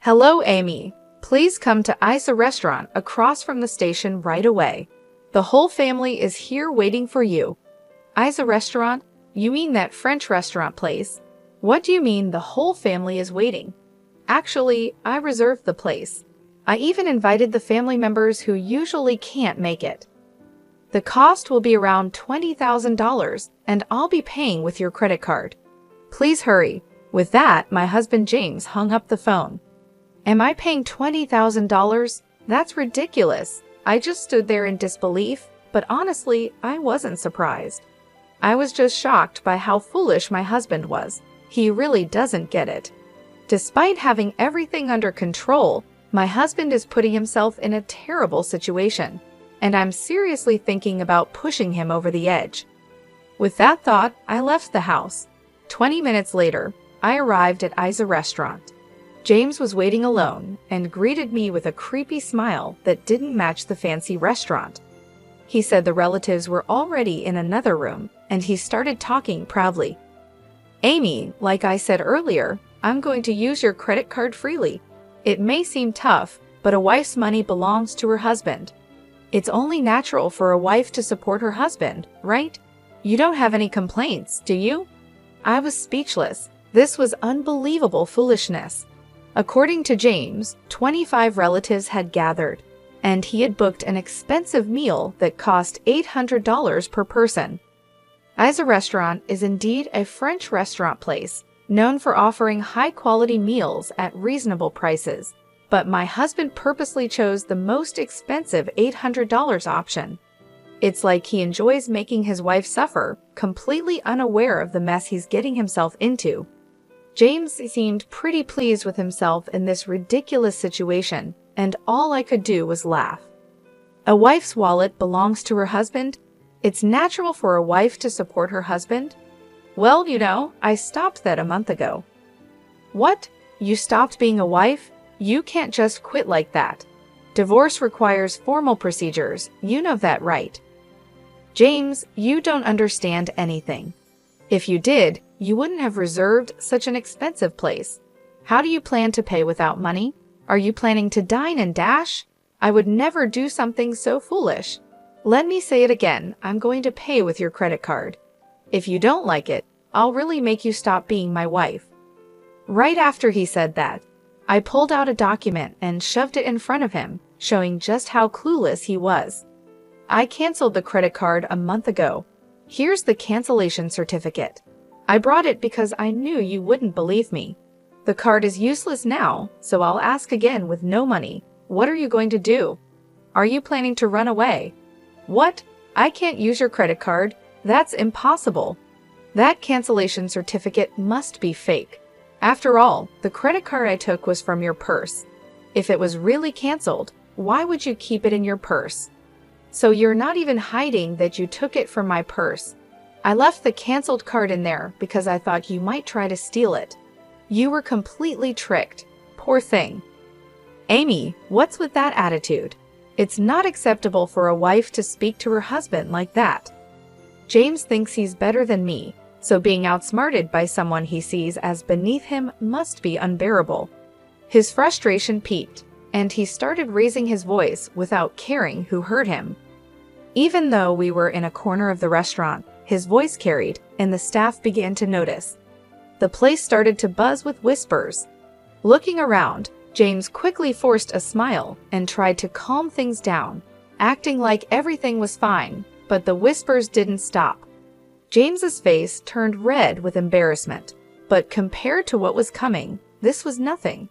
Hello, Amy. Please come to Isa Restaurant across from the station right away. The whole family is here waiting for you. Isa Restaurant? You mean that French restaurant place? What do you mean the whole family is waiting? Actually, I reserved the place. I even invited the family members who usually can't make it. The cost will be around $20,000, and I'll be paying with your credit card. Please hurry. With that, my husband James hung up the phone. Am I paying $20,000? That's ridiculous. I just stood there in disbelief, but honestly, I wasn't surprised. I was just shocked by how foolish my husband was. He really doesn't get it. Despite having everything under control, my husband is putting himself in a terrible situation, and I'm seriously thinking about pushing him over the edge. With that thought, I left the house. 20 minutes later, I arrived at Isa Restaurant. James was waiting alone and greeted me with a creepy smile that didn't match the fancy restaurant. He said the relatives were already in another room, and he started talking proudly. Amy, like I said earlier, I'm going to use your credit card freely. It may seem tough, but a wife's money belongs to her husband. It's only natural for a wife to support her husband, right? You don't have any complaints, do you? I was speechless. This was unbelievable foolishness. According to James, 25 relatives had gathered, and he had booked an expensive meal that cost $800 per person. Isa Restaurant is indeed a French restaurant place, known for offering high-quality meals at reasonable prices, but my husband purposely chose the most expensive $800 option. It's like he enjoys making his wife suffer, completely unaware of the mess he's getting himself into. James seemed pretty pleased with himself in this ridiculous situation, and all I could do was laugh. A wife's wallet belongs to her husband? It's natural for a wife to support her husband? Well, I stopped that a month ago. What? You stopped being a wife? You can't just quit like that. Divorce requires formal procedures, you know that, right? James, you don't understand anything. If you did, you wouldn't have reserved such an expensive place. How do you plan to pay without money? Are you planning to dine and dash? I would never do something so foolish. Let me say it again, I'm going to pay with your credit card. If you don't like it, I'll really make you stop being my wife. Right after he said that, I pulled out a document and shoved it in front of him, showing just how clueless he was. I canceled the credit card a month ago. Here's the cancellation certificate. I brought it because I knew you wouldn't believe me. The card is useless now, so I'll ask again with no money. What are you going to do? Are you planning to run away? What? I can't use your credit card? That's impossible. That cancellation certificate must be fake. After all, the credit card I took was from your purse. If it was really canceled, why would you keep it in your purse? So you're not even hiding that you took it from my purse. I left the canceled card in there because I thought you might try to steal it. You were completely tricked. Poor thing. Amy, what's with that attitude? It's not acceptable for a wife to speak to her husband like that. James thinks he's better than me, so being outsmarted by someone he sees as beneath him must be unbearable. His frustration peaked, and he started raising his voice without caring who heard him. Even though we were in a corner of the restaurant, his voice carried, and the staff began to notice. The place started to buzz with whispers. Looking around, James quickly forced a smile and tried to calm things down, acting like everything was fine, but the whispers didn't stop. James's face turned red with embarrassment, but compared to what was coming, this was nothing.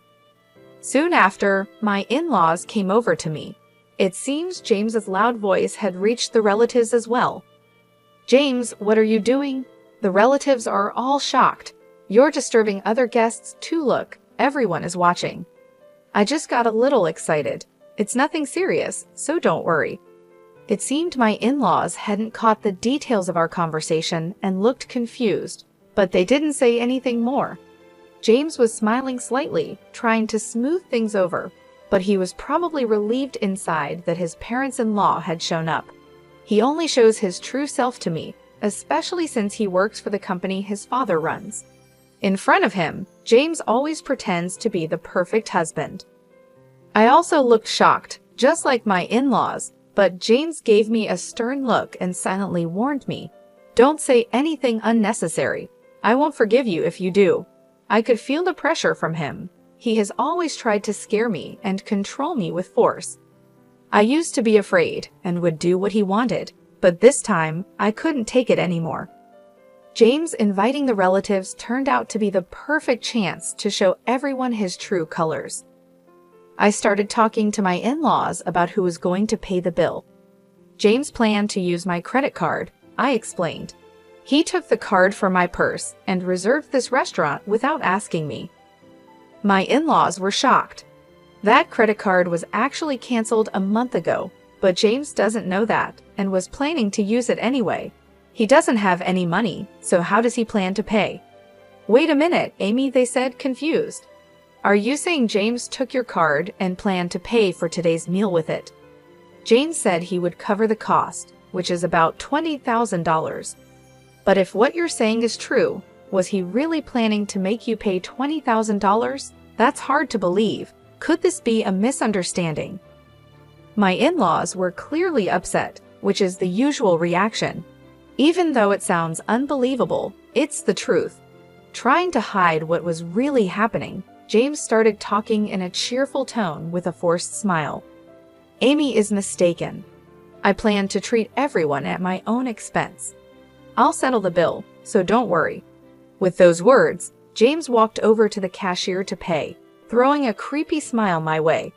Soon after, my in-laws came over to me. It seems James's loud voice had reached the relatives as well. James, what are you doing? The relatives are all shocked. You're disturbing other guests too. Look, everyone is watching. I just got a little excited. It's nothing serious, so don't worry. It seemed my in-laws hadn't caught the details of our conversation and looked confused, but they didn't say anything more. James was smiling slightly, trying to smooth things over, but he was probably relieved inside that his parents-in-law had shown up. He only shows his true self to me, especially since he works for the company his father runs. In front of him, James always pretends to be the perfect husband. I also looked shocked, just like my in-laws, but James gave me a stern look and silently warned me, "Don't say anything unnecessary. I won't forgive you if you do." I could feel the pressure from him. He has always tried to scare me and control me with force. I used to be afraid and would do what he wanted, but this time I couldn't take it anymore. James inviting the relatives turned out to be the perfect chance to show everyone his true colors. I started talking to my in-laws about who was going to pay the bill. James planned to use my credit card, I explained. He took the card from my purse and reserved this restaurant without asking me. My in-laws were shocked. That credit card was actually canceled a month ago, but James doesn't know that and was planning to use it anyway. He doesn't have any money, so how does he plan to pay? Wait a minute, Amy, they said, confused. Are you saying James took your card and planned to pay for today's meal with it? James said he would cover the cost, which is about $20,000. But if what you're saying is true, was he really planning to make you pay $20,000? That's hard to believe. Could this be a misunderstanding? My in-laws were clearly upset, which is the usual reaction. Even though it sounds unbelievable, it's the truth. Trying to hide what was really happening, James started talking in a cheerful tone with a forced smile. Amy is mistaken. I plan to treat everyone at my own expense. I'll settle the bill, so don't worry. With those words, James walked over to the cashier to pay, throwing a creepy smile my way.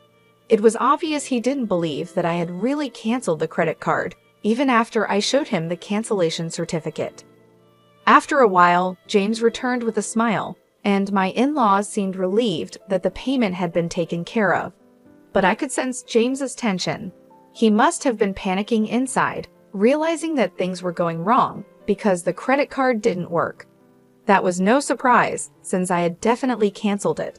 It was obvious he didn't believe that I had really canceled the credit card, even after I showed him the cancellation certificate. After a while, James returned with a smile, and my in-laws seemed relieved that the payment had been taken care of. But I could sense James's tension. He must have been panicking inside, realizing that things were going wrong because the credit card didn't work. That was no surprise, since I had definitely canceled it.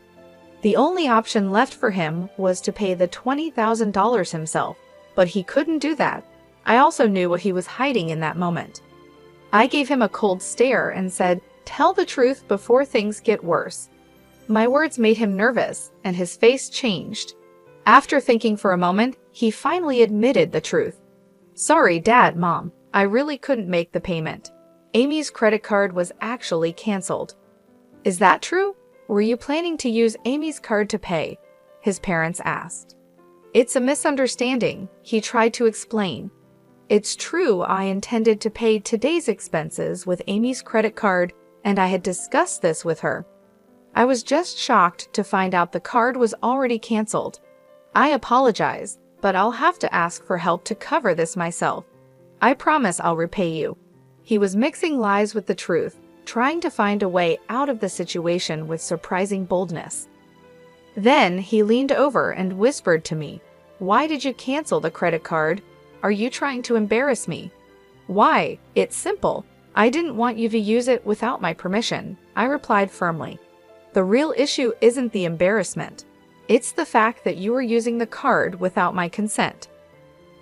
The only option left for him was to pay the $20,000 himself, but he couldn't do that. I also knew what he was hiding in that moment. I gave him a cold stare and said, "Tell the truth before things get worse." My words made him nervous, and his face changed. After thinking for a moment, he finally admitted the truth. "Sorry, Dad, Mom, I really couldn't make the payment. Amy's credit card was actually canceled." "Is that true? Were you planning to use Amy's card to pay?" his parents asked. "It's a misunderstanding," he tried to explain. "It's true I intended to pay today's expenses with Amy's credit card, and I had discussed this with her. I was just shocked to find out the card was already canceled. I apologize, but I'll have to ask for help to cover this myself. I promise I'll repay you." He was mixing lies with the truth, trying to find a way out of the situation with surprising boldness. Then he leaned over and whispered to me, "Why did you cancel the credit card? Are you trying to embarrass me?" "Why? It's simple. I didn't want you to use it without my permission," I replied firmly. "The real issue isn't the embarrassment. It's the fact that you were using the card without my consent."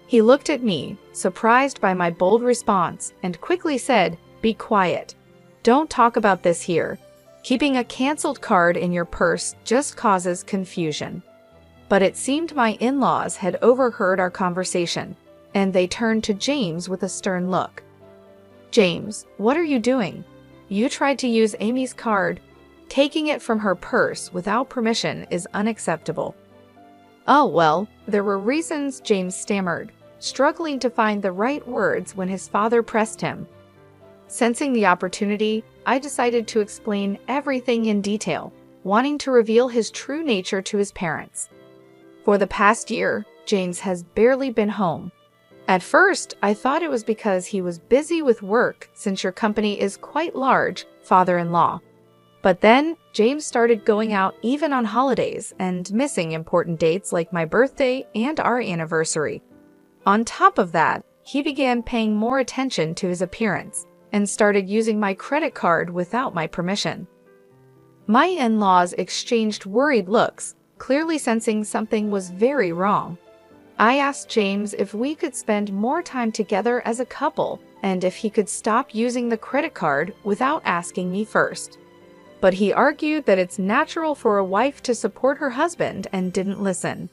He looked at me, surprised by my bold response, and quickly said, "Be quiet. Don't talk about this here. Keeping a canceled card in your purse just causes confusion." But it seemed my in-laws had overheard our conversation, and they turned to James with a stern look. "James, what are you doing? You tried to use Amy's card. Taking it from her purse without permission is unacceptable." "Oh, well, there were reasons," James stammered, struggling to find the right words when his father pressed him. Sensing the opportunity, I decided to explain everything in detail, wanting to reveal his true nature to his parents. For the past year, James has barely been home. At first, I thought it was because he was busy with work since your company is quite large, father-in-law. But then, James started going out even on holidays and missing important dates like my birthday and our anniversary. On top of that, he began paying more attention to his appearance and started using my credit card without my permission. My in-laws exchanged worried looks, clearly sensing something was very wrong. I asked James if we could spend more time together as a couple and if he could stop using the credit card without asking me first. but he argued that it's natural for a wife to support her husband and didn't listen.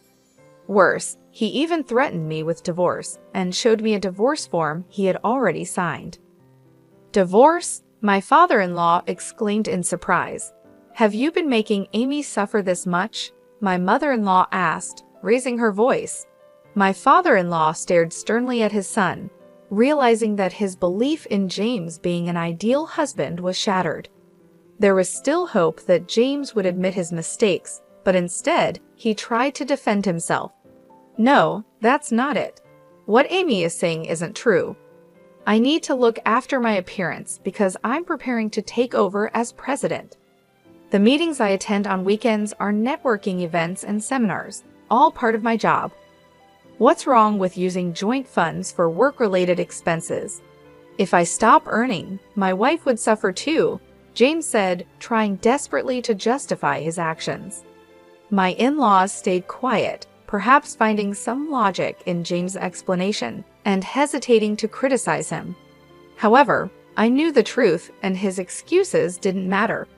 Worse, he even threatened me with divorce and showed me a divorce form he had already signed. Divorce? My father-in-law exclaimed in surprise. Have you been making Amy suffer this much? My mother-in-law asked, raising her voice. My father-in-law stared sternly at his son, realizing that his belief in James being an ideal husband was shattered. There was still hope that James would admit his mistakes, but instead, he tried to defend himself. No, that's not it. What Amy is saying isn't true. I need to look after my appearance because I'm preparing to take over as president. The meetings I attend on weekends are networking events and seminars, all part of my job. What's wrong with using joint funds for work-related expenses? If I stop earning, my wife would suffer too, James said, trying desperately to justify his actions. My in-laws stayed quiet, perhaps finding some logic in James' explanation and hesitating to criticize him. However, I knew the truth and his excuses didn't matter.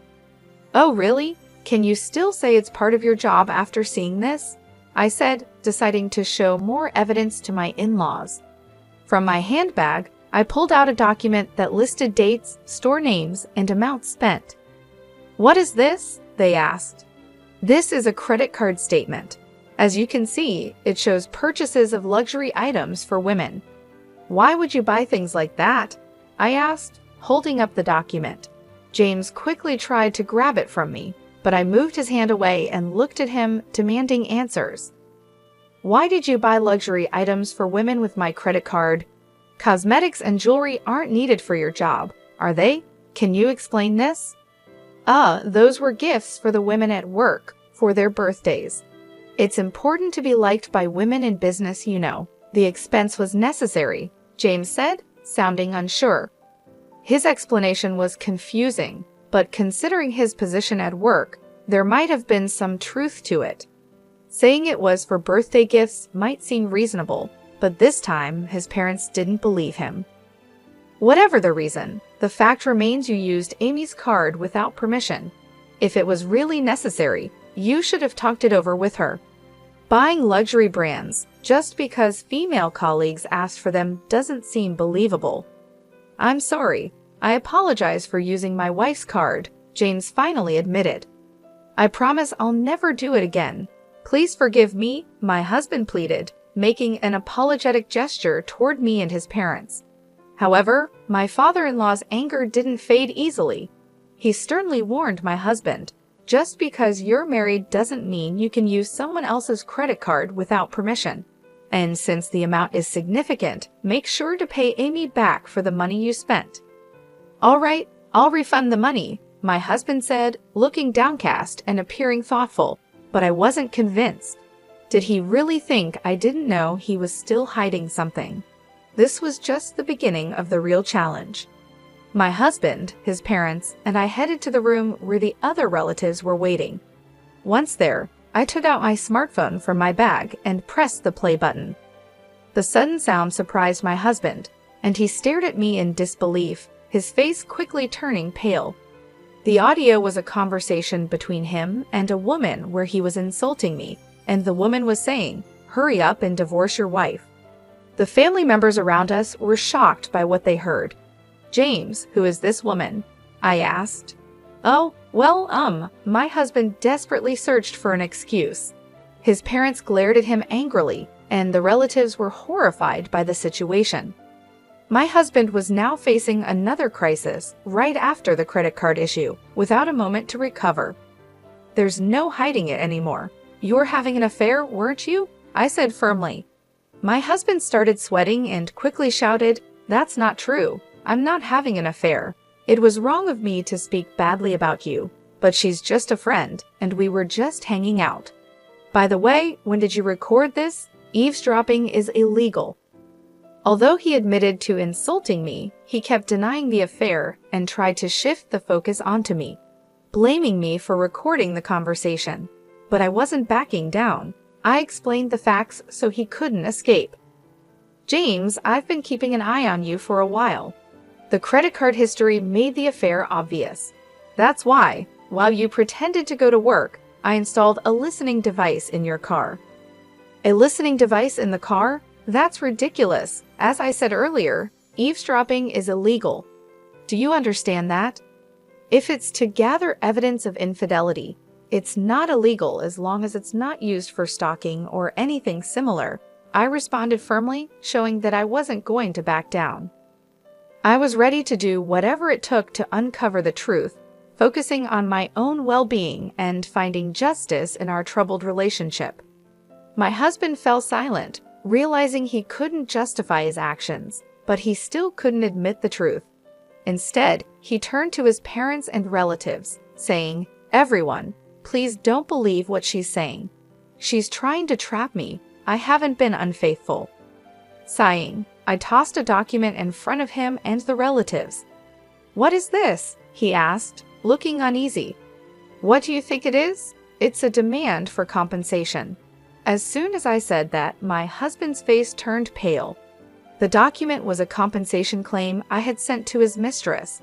Oh, really? Can you still say it's part of your job after seeing this? I said, deciding to show more evidence to my in-laws. From my handbag, I pulled out a document that listed dates, store names, and amounts spent. What is this? They asked. This is a credit card statement. As you can see, it shows purchases of luxury items for women. Why would you buy things like that? I asked, holding up the document. James quickly tried to grab it from me, but I moved his hand away and looked at him, demanding answers. Why did you buy luxury items for women with my credit card? Cosmetics and jewelry aren't needed for your job, are they? Can you explain this? Those were gifts for the women at work, for their birthdays. It's important to be liked by women in business, you know. The expense was necessary, James said, sounding unsure. His explanation was confusing, but considering his position at work, there might have been some truth to it. Saying it was for birthday gifts might seem reasonable, but this time his parents didn't believe him. Whatever the reason, the fact remains you used Amy's card without permission. If it was really necessary, you should have talked it over with her. Buying luxury brands just because female colleagues asked for them doesn't seem believable. I'm sorry. I apologize for using my wife's card, James finally admitted. I promise I'll never do it again. Please forgive me, my husband pleaded, making an apologetic gesture toward me and his parents. However, my father-in-law's anger didn't fade easily. He sternly warned my husband, just because you're married doesn't mean you can use someone else's credit card without permission. And since the amount is significant, make sure to pay Amy back for the money you spent. All right, I'll refund the money, my husband said, looking downcast and appearing thoughtful, but I wasn't convinced. Did he really think I didn't know he was still hiding something? This was just the beginning of the real challenge. My husband, his parents, and I headed to the room where the other relatives were waiting. Once there, I took out my smartphone from my bag and pressed the play button. The sudden sound surprised my husband, and he stared at me in disbelief, his face quickly turning pale. The audio was a conversation between him and a woman where he was insulting me, and the woman was saying, "Hurry up and divorce your wife." The family members around us were shocked by what they heard. "James, who is this woman?" I asked. "Oh, well, my husband desperately searched for an excuse." His parents glared at him angrily, and the relatives were horrified by the situation. My husband was now facing another crisis right after the credit card issue, without a moment to recover. "There's no hiding it anymore. You're having an affair, weren't you?" I said firmly. My husband started sweating and quickly shouted, "That's not true. I'm not having an affair. It was wrong of me to speak badly about you, but she's just a friend, and we were just hanging out. By the way, when did you record this? Eavesdropping is illegal." Although he admitted to insulting me, he kept denying the affair and tried to shift the focus onto me, blaming me for recording the conversation. But I wasn't backing down. I explained the facts so he couldn't escape. "James, I've been keeping an eye on you for a while. The credit card history made the affair obvious. That's why. While you pretended to go to work, I installed a listening device in your car. A listening device in the car? That's ridiculous. As I said earlier, eavesdropping is illegal. Do you understand that? If it's to gather evidence of infidelity, it's not illegal as long as it's not used for stalking or anything similar. I responded firmly, showing that I wasn't going to back down. I was ready to do whatever it took to uncover the truth, focusing on my own well-being and finding justice in our troubled relationship. My husband fell silent, realizing he couldn't justify his actions, but he still couldn't admit the truth. Instead, he turned to his parents and relatives, saying, "Everyone, please don't believe what she's saying. She's trying to trap me. I haven't been unfaithful." Sighing, I tossed a document in front of him and the relatives. "What is this?" he asked, looking uneasy. "What do you think it is? It's a demand for compensation." As soon as I said that, my husband's face turned pale. The document was a compensation claim I had sent to his mistress.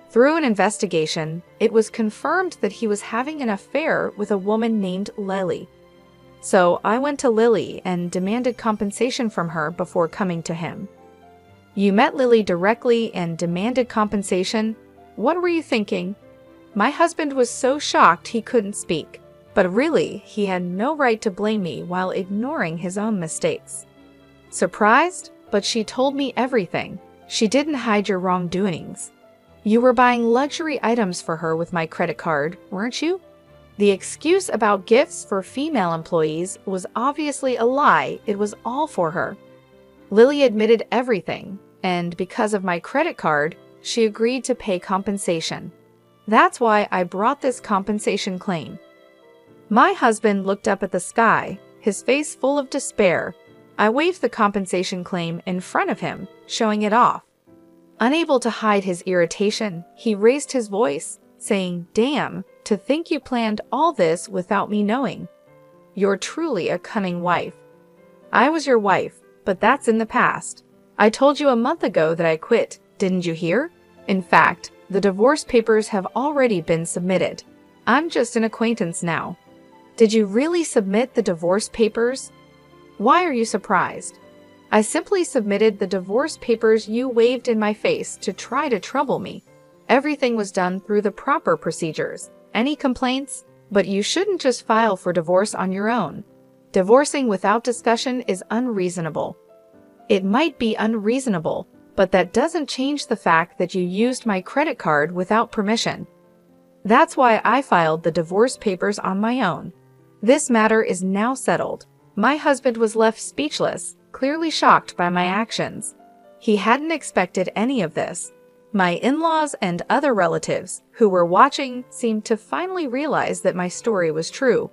Through an investigation, it was confirmed that he was having an affair with a woman named Lily. So I went to Lily and demanded compensation from her before coming to him. "You met Lily directly and demanded compensation? What were you thinking?" My husband was so shocked he couldn't speak, but really, he had no right to blame me while ignoring his own mistakes. Surprised? But she told me everything. She didn't hide your wrongdoings. You were buying luxury items for her with my credit card, weren't you? The excuse about gifts for female employees was obviously a lie. It was all for her. Lily admitted everything, and because of my credit card, she agreed to pay compensation. That's why I brought this compensation claim. My husband looked up at the sky, his face full of despair. I waved the compensation claim in front of him, showing it off. Unable to hide his irritation, he raised his voice, saying, "Damn, to think you planned all this without me knowing. You're truly a cunning wife." "I was your wife, but that's in the past. I told you a month ago that I quit, didn't you hear? In fact, the divorce papers have already been submitted. I'm just an acquaintance now." "Did you really submit the divorce papers? Why are you surprised?" "I simply submitted the divorce papers you waved in my face to try to trouble me. Everything was done through the proper procedures. Any complaints? But you shouldn't just file for divorce on your own. Divorcing without discussion is unreasonable." "It might be unreasonable, but that doesn't change the fact that you used my credit card without permission. That's why I filed the divorce papers on my own. This matter is now settled." My husband was left speechless, clearly shocked by my actions. He hadn't expected any of this. My in-laws and other relatives who were watching seemed to finally realize that my story was true.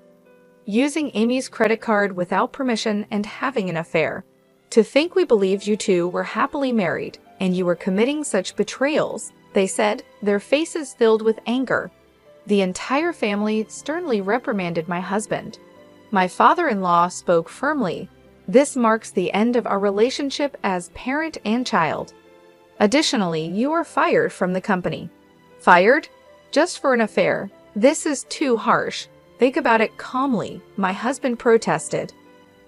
Using Amy's credit card without permission and having an affair. To think we believed you two were happily married and you were committing such betrayals, they said, their faces filled with anger. The entire family sternly reprimanded my husband. My father-in-law spoke firmly. "This marks the end of our relationship as parent and child. Additionally, you are fired from the company." "Fired? Just for an affair? This is too harsh. Think about it calmly," my husband protested.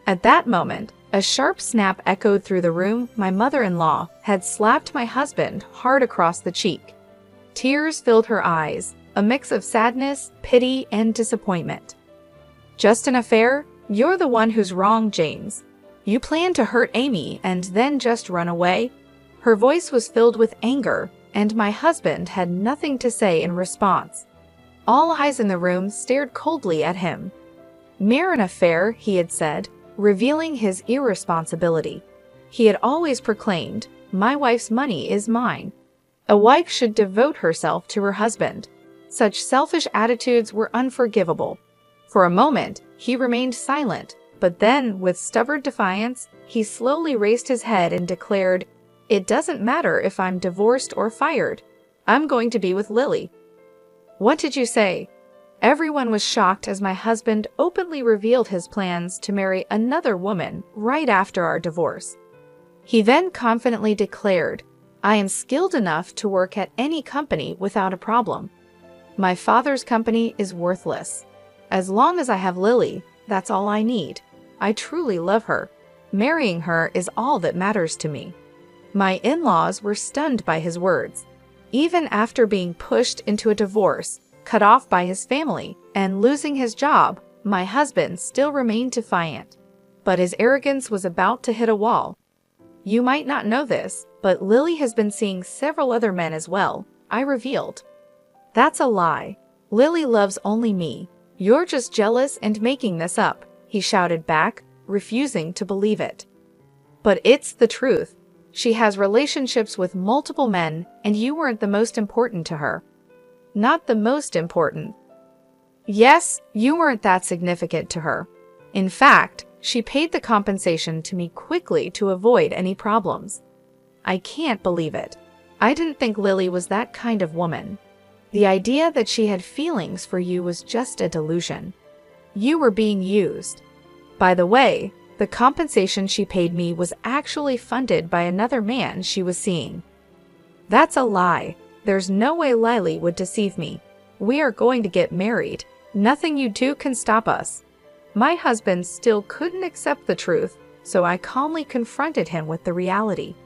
At that moment, a sharp snap echoed through the room. My mother-in-law had slapped my husband hard across the cheek. Tears filled her eyes, a mix of sadness, pity, and disappointment. "Just an affair? You're the one who's wrong, James. You planned to hurt Amy and then just run away?" Her voice was filled with anger, and my husband had nothing to say in response. All eyes in the room stared coldly at him. "Mere an affair," he had said, revealing his irresponsibility. He had always proclaimed, "My wife's money is mine." A wife should devote herself to her husband. Such selfish attitudes were unforgivable. For a moment, he remained silent, but then, with stubborn defiance, he slowly raised his head and declared, "It doesn't matter if I'm divorced or fired. I'm going to be with Lily." "What did you say?" Everyone was shocked as my husband openly revealed his plans to marry another woman right after our divorce. He then confidently declared, "I am skilled enough to work at any company without a problem." My father's company is worthless. As long as I have Lily, that's all I need. I truly love her. Marrying her is all that matters to me." My in-laws were stunned by his words. Even after being pushed into a divorce, cut off by his family, and losing his job, my husband still remained defiant. But his arrogance was about to hit a wall. "You might not know this, but Lily has been seeing several other men as well," I revealed. "That's a lie. Lily loves only me. You're just jealous and making this up," he shouted back, refusing to believe it. "But it's the truth. She has relationships with multiple men, and you weren't the most important to her." "Not the most important." "Yes, you weren't that significant to her. In fact, she paid the compensation to me quickly to avoid any problems." "I can't believe it. I didn't think Lily was that kind of woman. The idea that she had feelings for you was just a delusion. You were being used. By the way, the compensation she paid me was actually funded by another man she was seeing." "That's a lie. There's no way Lily would deceive me. We are going to get married. Nothing you do can stop us." My husband still couldn't accept the truth, so I calmly confronted him with the reality.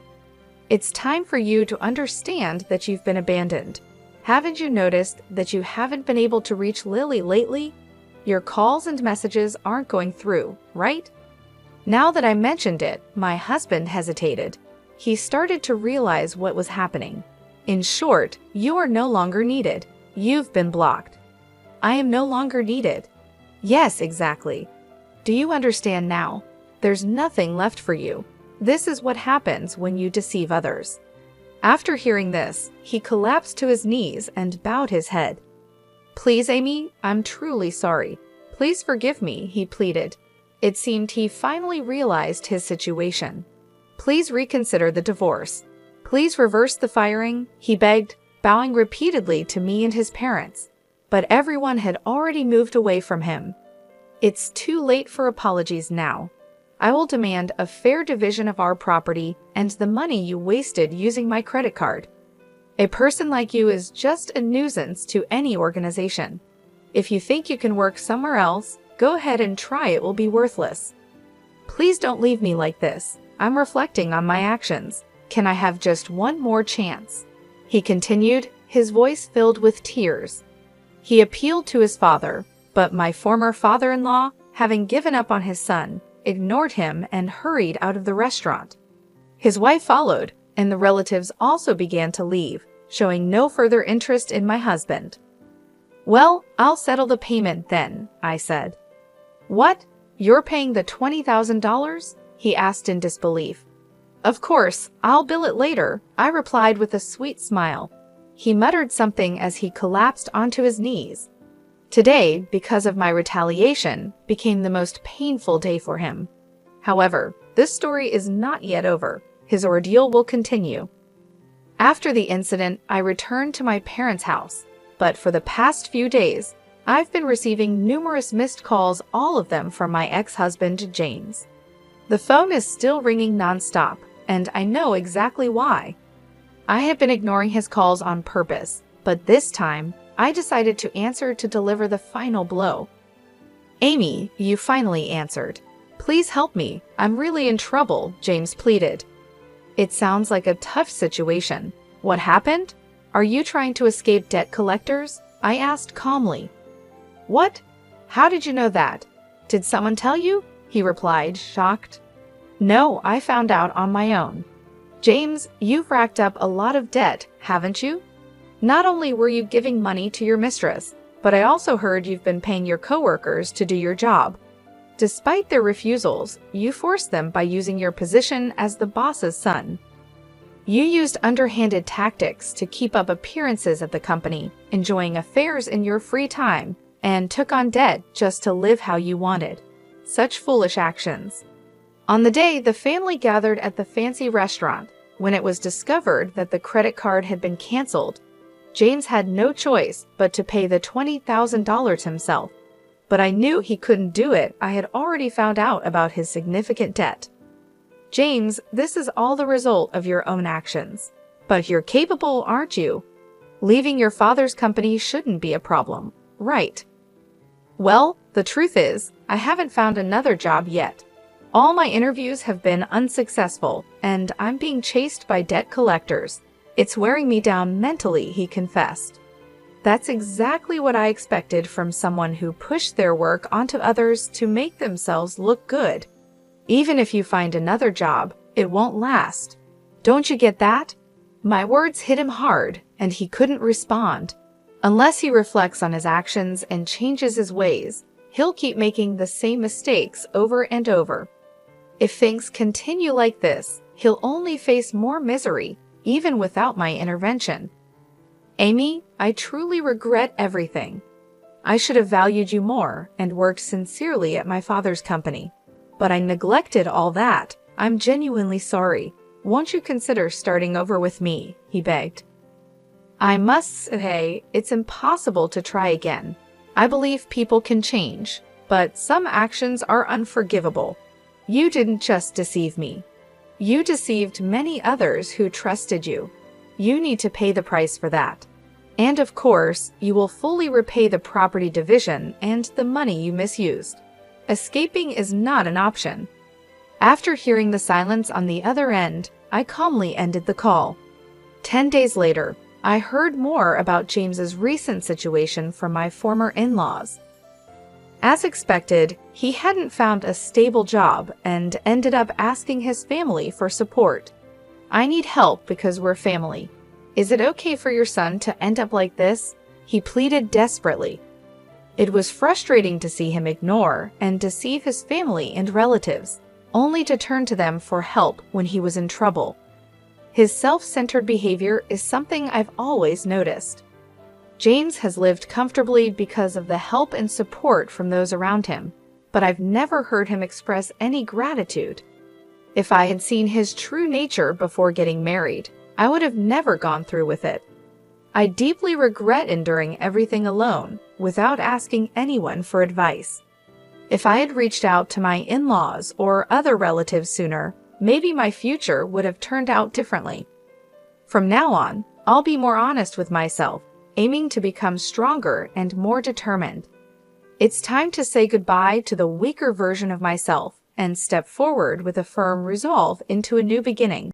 "It's time for you to understand that you've been abandoned. Haven't you noticed that you haven't been able to reach Lily lately? Your calls and messages aren't going through, right?" Now that I mentioned it, my husband hesitated. He started to realize what was happening. "In short, you are no longer needed. You've been blocked." "I am no longer needed." "Yes, exactly. Do you understand now? There's nothing left for you. This is what happens when you deceive others." After hearing this, he collapsed to his knees and bowed his head. "Please, Amy, I'm truly sorry. Please forgive me," he pleaded. It seemed he finally realized his situation. "Please reconsider the divorce. Please reverse the firing," he begged, bowing repeatedly to me and his parents. But everyone had already moved away from him. "It's too late for apologies now. I will demand a fair division of our property and the money you wasted using my credit card. A person like you is just a nuisance to any organization. If you think you can work somewhere else, go ahead and try. It will be worthless. Please don't leave me like this. I'm reflecting on my actions. Can I have just one more chance?" he continued, his voice filled with tears. He appealed to his father, but my former father-in-law, having given up on his son, ignored him and hurried out of the restaurant. His wife followed, and the relatives also began to leave, showing no further interest in my husband. "Well, I'll settle the payment then," I said. "What? You're paying the $20,000? he asked in disbelief. "Of course, I'll bill it later," I replied with a sweet smile. He muttered something as he collapsed onto his knees. Today, because of my retaliation, became the most painful day for him. However, this story is not yet over. His ordeal will continue. After the incident, I returned to my parents' house, but for the past few days, I've been receiving numerous missed calls, all of them from my ex-husband, James. The phone is still ringing nonstop, and I know exactly why. I have been ignoring his calls on purpose, but this time, I decided to answer to deliver the final blow. "Amy, you finally answered. Please help me. I'm really in trouble," James pleaded. "It sounds like a tough situation. What happened? Are you trying to escape debt collectors?" I asked calmly. "What? How did you know that? Did someone tell you?" he replied, shocked. "No, I found out on my own." "James, you've racked up a lot of debt, haven't you? Not only were you giving money to your mistress, but I also heard you've been paying your coworkers to do your job. Despite their refusals, you forced them by using your position as the boss's son. You used underhanded tactics to keep up appearances at the company, enjoying affairs in your free time, and took on debt just to live how you wanted. Such foolish actions." On the day the family gathered at the fancy restaurant, when it was discovered that the credit card had been canceled, James had no choice but to pay the $20,000 himself. But I knew he couldn't do it. I had already found out about his significant debt. "James, this is all the result of your own actions. But you're capable, aren't you?" Leaving your father's company shouldn't be a problem, right? Well, the truth is, I haven't found another job yet. All my interviews have been unsuccessful, and I'm being chased by debt collectors. It's wearing me down mentally, he confessed. That's exactly what I expected from someone who pushed their work onto others to make themselves look good. Even if you find another job, it won't last. Don't you get that? My words hit him hard, and he couldn't respond. Unless he reflects on his actions and changes his ways, he'll keep making the same mistakes over and over. If things continue like this, he'll only face more misery, even without my intervention. Amy, I truly regret everything. I should have valued you more and worked sincerely at my father's company. But I neglected all that. I'm genuinely sorry. Won't you consider starting over with me? He begged. I must say, it's impossible to try again. I believe people can change, but some actions are unforgivable. You didn't just deceive me. You deceived many others who trusted you. You need to pay the price for that. And of course, you will fully repay the property division and the money you misused. Escaping is not an option. After hearing the silence on the other end, I calmly ended the call. 10 days later, I heard more about James's recent situation from my former in-laws. As expected, he hadn't found a stable job and ended up asking his family for support. I need help because we're family. Is it okay for your son to end up like this? He pleaded desperately. It was frustrating to see him ignore and deceive his family and relatives, only to turn to them for help when he was in trouble. His self-centered behavior is something I've always noticed. James has lived comfortably because of the help and support from those around him, but I've never heard him express any gratitude. If I had seen his true nature before getting married, I would have never gone through with it. I deeply regret enduring everything alone, without asking anyone for advice. If I had reached out to my in-laws or other relatives sooner, maybe my future would have turned out differently. From now on, I'll be more honest with myself, aiming to become stronger and more determined. It's time to say goodbye to the weaker version of myself and step forward with a firm resolve into a new beginning.